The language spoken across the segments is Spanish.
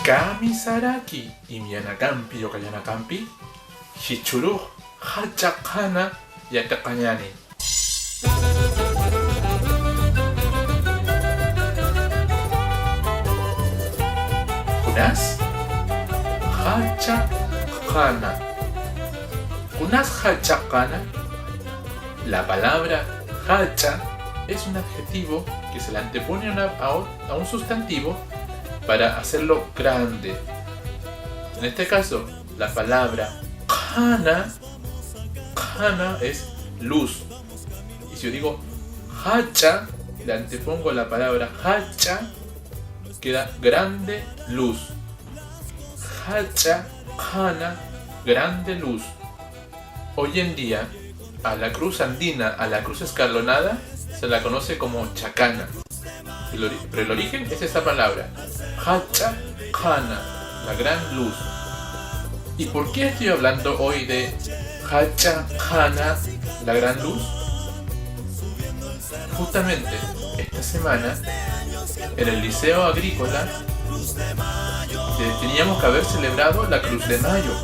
Kamisaraki Imianakampi Yokayanakampi Shichuru Hachakana Yatakanyani. Kunas Hachakana. Kunas Hachakana. La palabra hacha es un adjetivo que se le antepone a un sustantivo para hacerlo grande. En este caso, la palabra kana es luz. Y si yo digo hacha, le antepongo la palabra hacha, queda grande luz. Hacha, kana, grande luz. Hoy en día, a la cruz andina, a la cruz escalonada, se la conoce como chacana. Pero el origen es esa palabra, hacha, kana, la gran luz. ¿Y por qué estoy hablando hoy de hacha, kana, la gran luz? Justamente esta semana, en el Liceo Agrícola, teníamos que haber celebrado la Cruz de Mayo.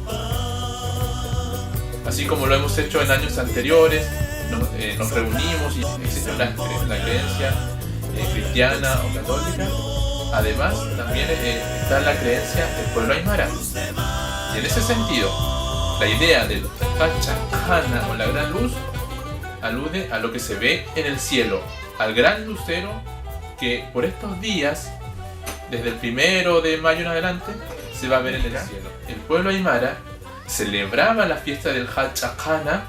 Así como lo hemos hecho en años anteriores, nos reunimos y existe la creencia cristiana o católica. Además, también está la creencia del pueblo aymara. Y en ese sentido, la idea del Hachakana o la gran luz alude a lo que se ve en el cielo, al gran lucero que por estos días, desde el 1 de mayo en adelante, se va a ver en el cielo. El pueblo aymara celebraba la fiesta del Hachakana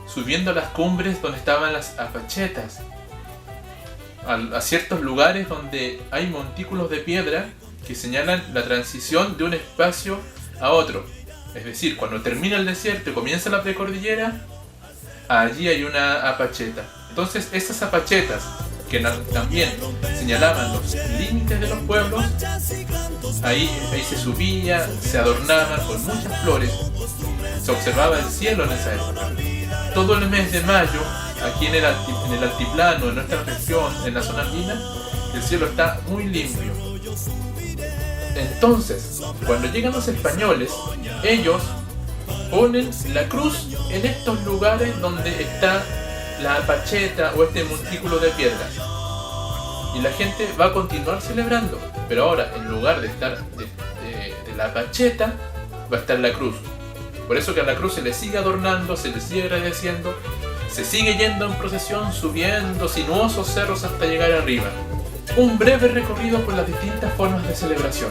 subiendo a las cumbres donde estaban las apachetas, a ciertos lugares donde hay montículos de piedra que señalan la transición de un espacio a otro. Es decir, cuando termina el desierto y comienza la precordillera, allí hay una apacheta. Entonces esas apachetas, que también señalaban los límites de los pueblos, ahí se subía, se adornaban con muchas flores, se observaba el cielo en esa época. Todo el mes de mayo, aquí en el altiplano, en nuestra región, en la zona andina, el cielo está muy limpio. Entonces, cuando llegan los españoles, ellos ponen la cruz en estos lugares donde está la apacheta o este montículo de piedras. Y la gente va a continuar celebrando, pero ahora en lugar de estar de la apacheta, va a estar la cruz. Por eso que a la cruz se le sigue adornando, se le sigue agradeciendo, se sigue yendo en procesión, subiendo sinuosos cerros hasta llegar arriba. Un breve recorrido por las distintas formas de celebración.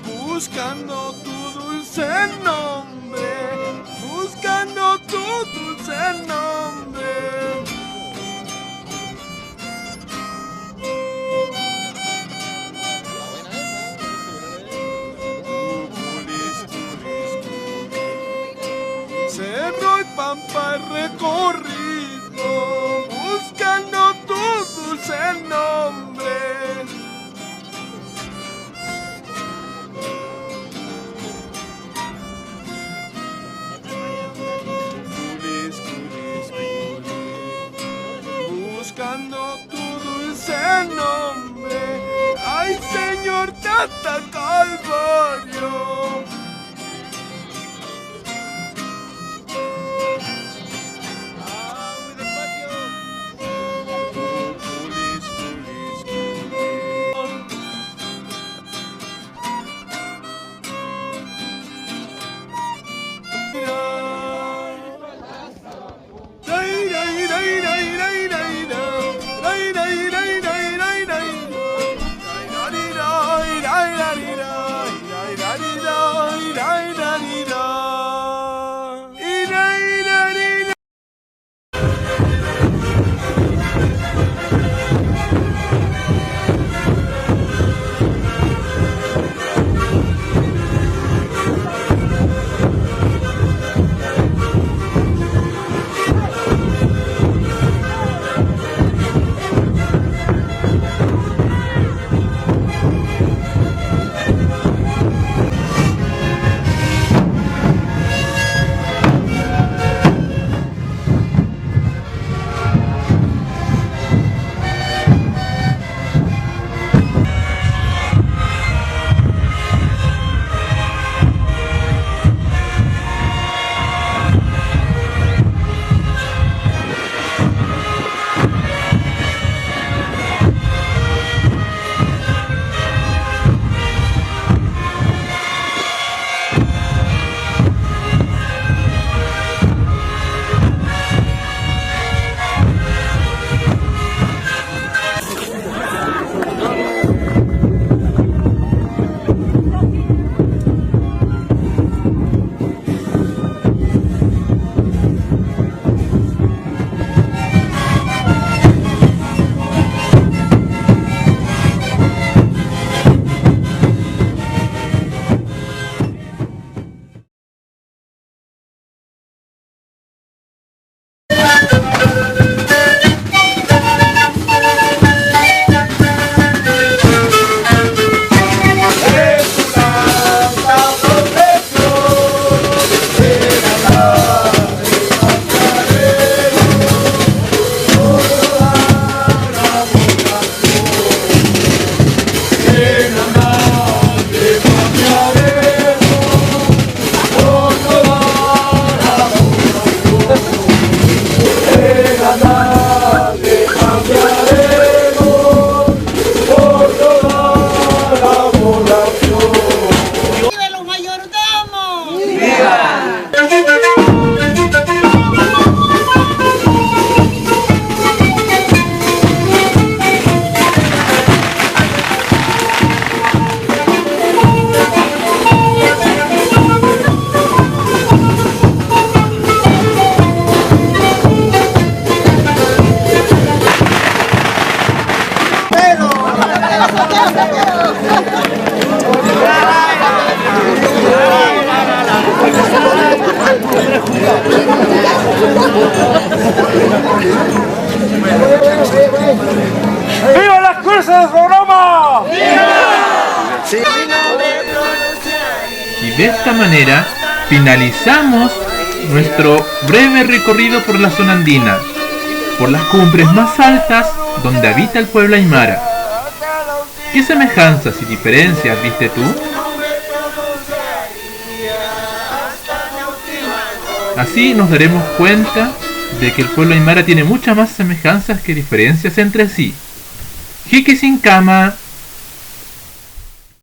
Buscando tu dulce nombre, buscando tu dulce nombre. Cerro y pampa he recorrido, buscando tu dulce nombre. Buscando tu dulce nombre, ay Señor, Tata Calvario. De esta manera, finalizamos nuestro breve recorrido por la zona andina, por las cumbres más altas donde habita el pueblo aymara. ¿Qué semejanzas y diferencias viste tú? Así nos daremos cuenta de que el pueblo aymara tiene muchas más semejanzas que diferencias entre sí. Jiquisincama.